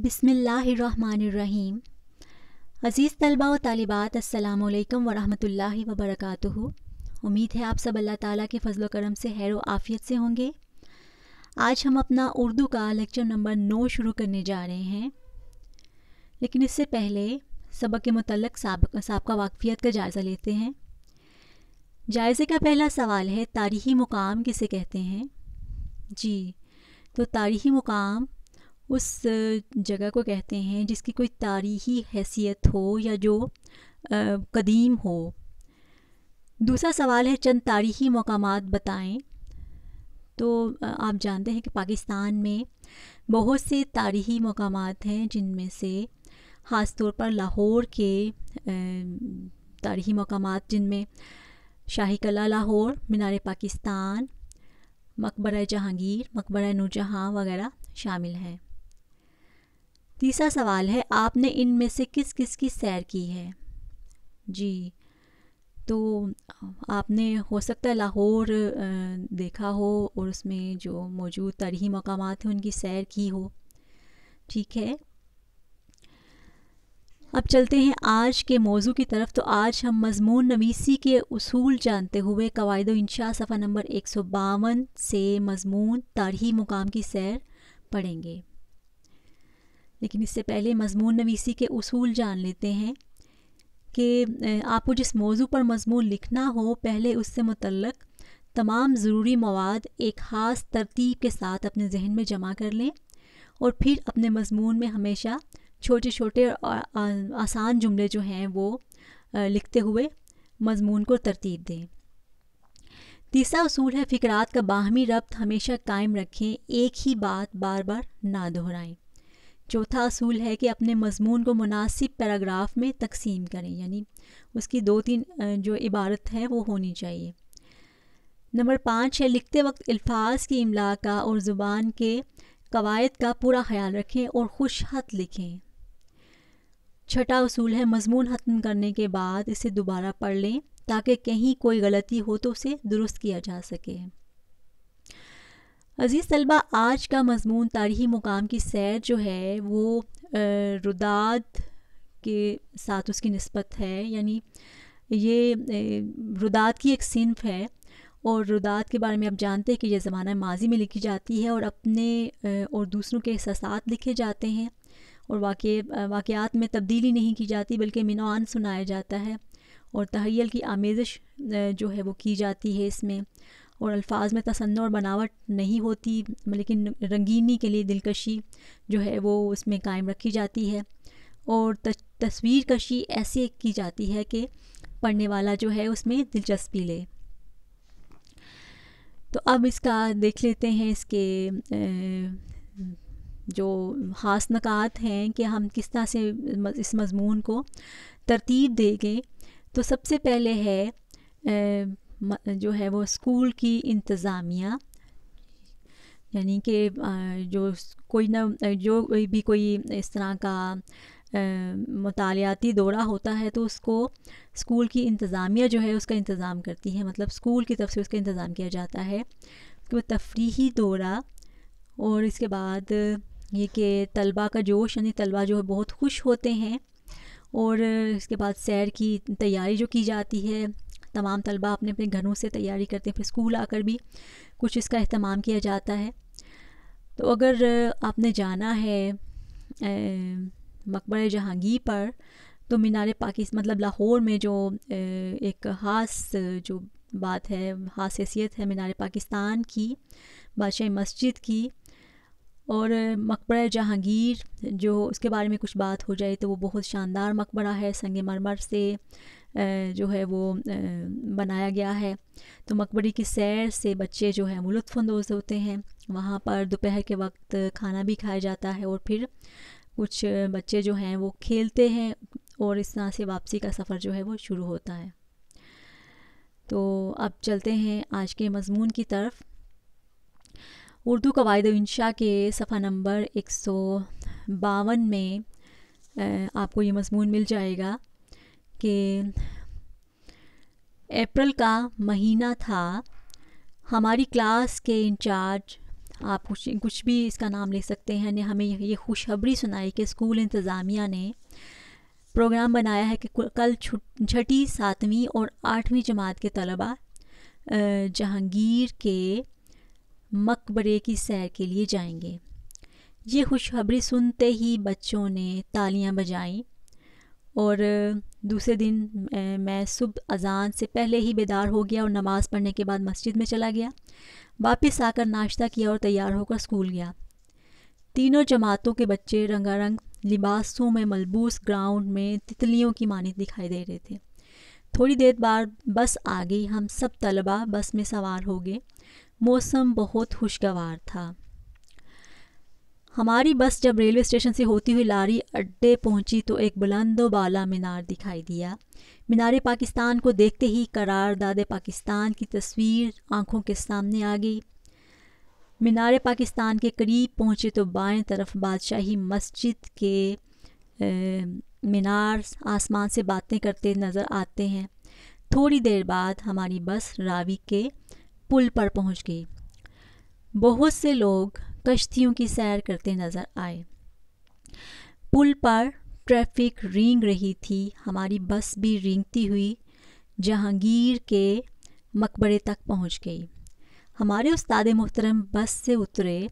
بسم اللہ الرحمن الرحیم۔ عزیز طلباء و طالبات، السلام علیکم ورحمۃ اللہ وبرکاتہ۔ امید ہے آپ سب اللہ تعالیٰ کے فضل و کرم سے خیر و عافیت سے ہوں گے۔ آج ہم اپنا اردو کا لیکچر نمبر 9 شروع کرنے جا رہے ہیں، لیکن اس سے پہلے سبق کے متعلق سابقہ واقفیت کا جائزہ لیتے ہیں۔ جائزے کا پہلا سوال ہے، تاریخی مقام کسے کہتے ہیں؟ جی، تو تاریخی مقام اس جگہ کو کہتے ہیں جس کی کوئی تاریخی حیثیت ہو یا جو قدیم ہو۔ دوسرا سوال ہے، چند تاریخی مقامات بتائیں۔ تو آپ جانتے ہیں کہ پاکستان میں بہت سے تاریخی مقامات ہیں، جن میں سے خاص طور پر لاہور کے تاریخی مقامات، جن میں شاہی قلعہ لاہور، مینار پاکستان، مقبرہ جہانگیر، مقبرہ نورجہاں وغیرہ شامل ہیں۔ تیسرا سوال ہے، آپ نے ان میں سے کس کس کی سیر کی ہے؟ جی، تو آپ نے ہو سکتا ہے لاہور دیکھا ہو اور اس میں جو موجود تاریخی مقامات ہیں ان کی سیر کی ہو۔ ٹھیک ہے، اب چلتے ہیں آج کے موضوع کی طرف۔ تو آج ہم مضمون نویسی کے اصول جانتے ہوئے قواعد و انشاء صفحہ نمبر 152 سے مضمون تاریخی مقام کی سیر پڑھیں گے، لیکن اس سے پہلے مضمون نویسی کے اصول جان لیتے ہیں کہ آپ کو جس موضوع پر مضمون لکھنا ہو، پہلے اس سے متعلق تمام ضروری مواد ایک خاص ترتیب کے ساتھ اپنے ذہن میں جمع کر لیں، اور پھر اپنے مضمون میں ہمیشہ چھوٹے چھوٹے اور آسان جملے جو ہیں وہ لکھتے ہوئے مضمون کو ترتیب دیں۔ تیسرا اصول ہے، فقرات کا باہمی ربط ہمیشہ قائم رکھیں، ایک ہی بات بار بار نہ دہرائیں۔ چوتھا اصول ہے کہ اپنے مضمون کو مناسب پیراگراف میں تقسیم کریں، یعنی اس کی 2-3 جو عبارت ہے وہ ہونی چاہیے۔ نمبر 5 ہے، لکھتے وقت الفاظ کی املاء کا اور زبان کے قواعد کا پورا خیال رکھیں اور خوش خط لکھیں۔ چھٹا اصول ہے، مضمون ختم کرنے کے بعد اسے دوبارہ پڑھ لیں تاکہ کہیں کوئی غلطی ہو تو اسے درست کیا جا سکے۔ عزیز طلبہ، آج کا مضمون تاریخی مقام کی سیر جو ہے وہ رداد کے ساتھ اس کی نسبت ہے، یعنی یہ رداد کی ایک صنف ہے، اور رداد کے بارے میں آپ جانتے ہیں کہ یہ زمانہ ماضی میں لکھی جاتی ہے اور اپنے اور دوسروں کے احساسات لکھے جاتے ہیں، اور واقعات میں تبدیلی نہیں کی جاتی بلکہ من و عن سنایا جاتا ہے، اور تخیل کی آمیزش جو ہے وہ کی جاتی ہے اس میں، اور الفاظ میں تصنع اور بناوٹ نہیں ہوتی، لیکن رنگینی کے لیے دلکشی جو ہے وہ اس میں قائم رکھی جاتی ہے، اور تصویر کشی ایسے کی جاتی ہے کہ پڑھنے والا جو ہے اس میں دلچسپی لے۔ تو اب اس کا دیکھ لیتے ہیں، اس کے جو خاص نکات ہیں کہ ہم کس طرح سے اس مضمون کو ترتیب دیں گے۔ تو سب سے پہلے ہے جو ہے وہ اسکول کی انتظامیہ، یعنی کہ جو کوئی اس طرح کا مطالعاتی دورہ ہوتا ہے تو اس کو اسکول کی انتظامیہ جو ہے اس کا انتظام کرتی ہے، مطلب اسکول کی طرف سے اس کا انتظام کیا جاتا ہے کہ تفریحی دورہ، اور اس کے بعد یہ کہ طلباء کا جوش، یعنی طلباء جو ہے بہت خوش ہوتے ہیں، اور اس کے بعد سیر کی تیاری جو کی جاتی ہے، تمام طلباء اپنے اپنے گھروں سے تیاری کرتے ہیں، پھر اسکول آ کر بھی کچھ اس کا اہتمام کیا جاتا ہے۔ تو اگر آپ نے جانا ہے مقبرہ جہانگیر پر، تو مینار پاکستان مطلب لاہور میں جو ایک خاص جو بات ہے، خاص حیثیت ہے مینار پاکستان کی، بادشاہ مسجد کی، اور مقبرہ جہانگیر جو اس کے بارے میں کچھ بات ہو جائے تو وہ بہت شاندار مقبرہ ہے، سنگ مرمر سے جو ہے وہ بنایا گیا ہے۔ تو مقبرے کی سیر سے بچے جو ہیں وہ لطف اندوز ہوتے ہیں، وہاں پر دوپہر کے وقت کھانا بھی کھایا جاتا ہے، اور پھر کچھ بچے جو ہیں وہ کھیلتے ہیں، اور اس طرح سے واپسی کا سفر جو ہے وہ شروع ہوتا ہے۔ تو اب چلتے ہیں آج کے مضمون کی طرف۔ اردو قواعد و انشاء کے صفحہ نمبر 152 میں آپ کو یہ مضمون مل جائے گا کہ اپریل کا مہینہ تھا، ہماری کلاس کے انچارج آپ کچھ بھی اس کا نام لے سکتے ہیں، نے ہمیں یہ خوشخبری سنائی کہ اسکول انتظامیہ نے پروگرام بنایا ہے کہ کل 6ٹھی 7ویں اور 8ویں جماعت کے طلباء جہانگیر کے مقبرے کی سیر کے لیے جائیں گے۔ یہ خوشخبری سنتے ہی بچوں نے تالیاں بجائیں، اور دوسرے دن میں صبح اذان سے پہلے ہی بیدار ہو گیا اور نماز پڑھنے کے بعد مسجد میں چلا گیا۔ واپس آ کر ناشتہ کیا اور تیار ہو کر اسکول گیا۔ تینوں جماعتوں کے بچے رنگا رنگ لباسوں میں ملبوس گراؤنڈ میں تتلیوں کی مانند دکھائی دے رہے تھے۔ تھوڑی دیر بعد بس آ گئی، ہم سب طلباء بس میں سوار ہو گئے۔ موسم بہت خوشگوار تھا۔ ہماری بس جب ریلوے اسٹیشن سے ہوتی ہوئی لاری اڈے پہنچی تو ایک بلند و بالا مینار دکھائی دیا۔ مینار پاکستان کو دیکھتے ہی قرارداد پاکستان کی تصویر آنکھوں کے سامنے آ گئی۔ مینار پاکستان کے قریب پہنچے تو بائیں طرف بادشاہی مسجد کے مینار آسمان سے باتیں کرتے نظر آتے ہیں۔ تھوڑی دیر بعد ہماری بس راوی کے پل پر پہنچ گئی۔ بہت سے لوگ کشتیوں کی سیر کرتے نظر آئے۔ پل پر ٹریفک رینگ رہی تھی۔ ہماری بس بھی رینگتی ہوئی جہانگیر کے مقبرے تک پہنچ گئی۔ ہمارے استاد محترم بس سے اترے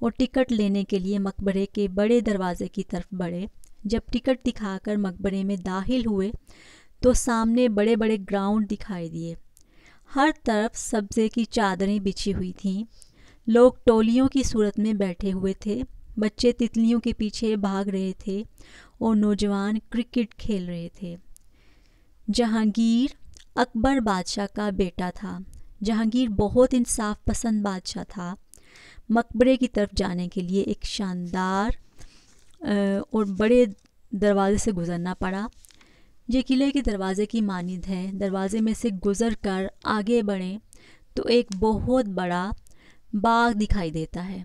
اور ٹکٹ لینے کے لیے مقبرے کے بڑے دروازے کی طرف بڑھے۔ جب ٹکٹ دکھا کر مقبرے میں داخل ہوئے تو سامنے بڑے بڑے گراؤنڈ دکھائی دیے۔ ہر طرف سبزے کی چادریں بچھی ہوئی تھیں۔ لوگ ٹولیوں کی صورت میں بیٹھے ہوئے تھے۔ بچے تتلیوں کے پیچھے بھاگ رہے تھے اور نوجوان کرکٹ کھیل رہے تھے۔ جہانگیر اکبر بادشاہ کا بیٹا تھا۔ جہانگیر بہت انصاف پسند بادشاہ تھا۔ مقبرے کی طرف جانے کے لیے ایک شاندار اور بڑے دروازے سے گزرنا پڑا۔ یہ قلعے کے دروازے کی مانند ہے۔ دروازے میں سے گزر کر آگے بڑھیں تو ایک بہت بڑا باغ دکھائی دیتا ہے۔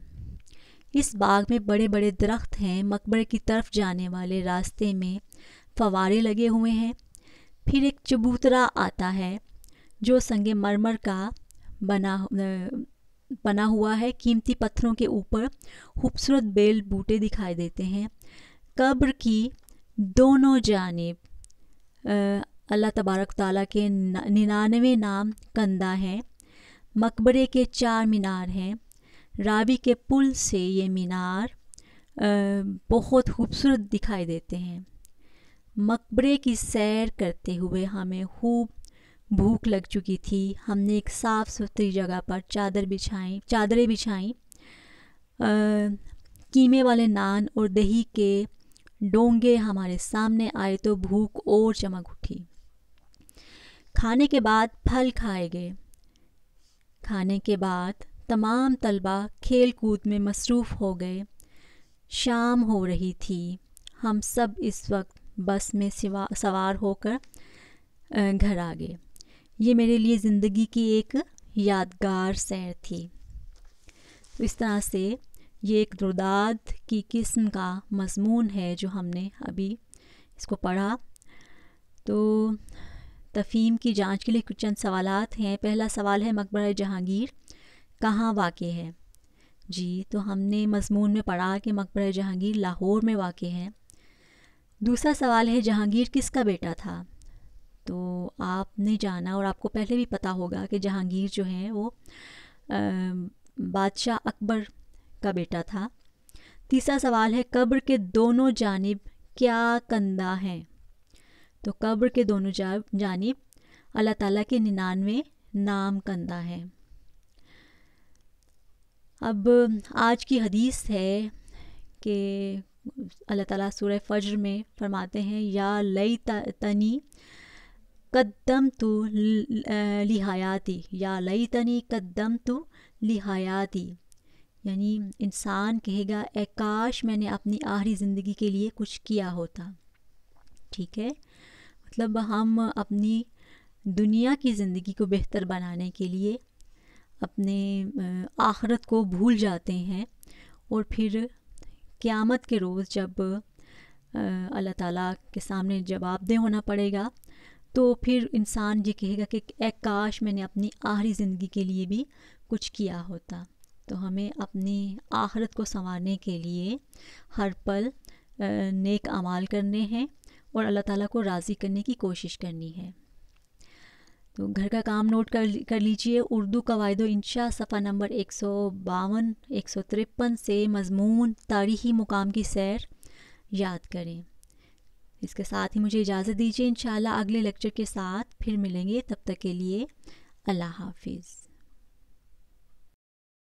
اس باغ میں بڑے بڑے درخت ہیں۔ مقبرے کی طرف جانے والے راستے میں فوارے لگے ہوئے ہیں۔ پھر ایک چبوترا آتا ہے جو سنگ مرمر کا بنا ہوا ہے۔ قیمتی پتھروں کے اوپر خوبصورت بیل بوٹے دکھائی دیتے ہیں۔ قبر کی دونوں جانب اللہ تبارک تعالیٰ کے 99 نام کندہ ہیں۔ مقبرے کے 4 مینار ہیں۔ راوی کے پل سے یہ مینار بہت خوبصورت دکھائی دیتے ہیں۔ مقبرے کی سیر کرتے ہوئے ہمیں خوب بھوک لگ چکی تھی۔ ہم نے ایک صاف ستھری جگہ پر چادریں بچھائیں۔ قیمے والے نان اور دہی کے ڈونگے ہمارے سامنے آئے تو بھوک اور چمک اٹھی۔ کھانے کے بعد پھل کھائے گئے۔ کھانے کے بعد تمام طلباء کھیل کود میں مصروف ہو گئے۔ شام ہو رہی تھی۔ ہم سب اس وقت بس میں سوار ہو کر گھر آ گئے۔ یہ میرے لیے زندگی کی ایک یادگار سیر تھی۔ تو اس طرح سے یہ ایک روداد کی قسم کا مضمون ہے جو ہم نے ابھی اس کو پڑھا۔ تو تفہیم کی جانچ کے لیے کچھ چند سوالات ہیں۔ پہلا سوال ہے مقبرہ جہانگیر کہاں واقع ہے؟ جی تو ہم نے مضمون میں پڑھا کہ مقبرہ جہانگیر لاہور میں واقع ہے۔ دوسرا سوال ہے جہانگیر کس کا بیٹا تھا؟ تو آپ نے جانا اور آپ کو پہلے بھی پتہ ہوگا کہ جہانگیر جو ہیں وہ بادشاہ اکبر کا بیٹا تھا۔ تیسرا سوال ہے قبر کے دونوں جانب کیا کندہ ہیں؟ تو قبر کے دونوں جانب اللہ تعالیٰ کے 99 نام کندہ ہیں۔ اب آج کی حدیث ہے کہ اللہ تعالیٰ سورہ فجر میں فرماتے ہیں یا لیتنی قدمت لحیاتی، یا لیتنی قدمت لحیاتی، یعنی انسان کہے گا اے کاش میں نے اپنی آخری زندگی کے لیے کچھ کیا ہوتا۔ ٹھیک ہے، مطلب ہم اپنی دنیا کی زندگی کو بہتر بنانے کے لیے اپنے آخرت کو بھول جاتے ہیں، اور پھر قیامت کے روز جب اللہ تعالیٰ کے سامنے جواب دہ ہونا پڑے گا تو پھر انسان یہ کہے گا کہ اے کاش میں نے اپنی آخری زندگی کے لیے بھی کچھ کیا ہوتا۔ تو ہمیں اپنی آخرت کو سنوارنے کے لیے ہر پل نیک اعمال کرنے ہیں اور اللہ تعالیٰ کو راضی کرنے کی کوشش کرنی ہے۔ تو گھر کا کام نوٹ کر لیجئے۔ اردو قواعد و انشاء صفحہ نمبر 152 153 سے مضمون تاریخی مقام کی سیر یاد کریں۔ اس کے ساتھ ہی مجھے اجازت دیجیے، انشاءاللہ اگلے لیکچر کے ساتھ پھر ملیں گے، تب تک کے لیے اللہ حافظ۔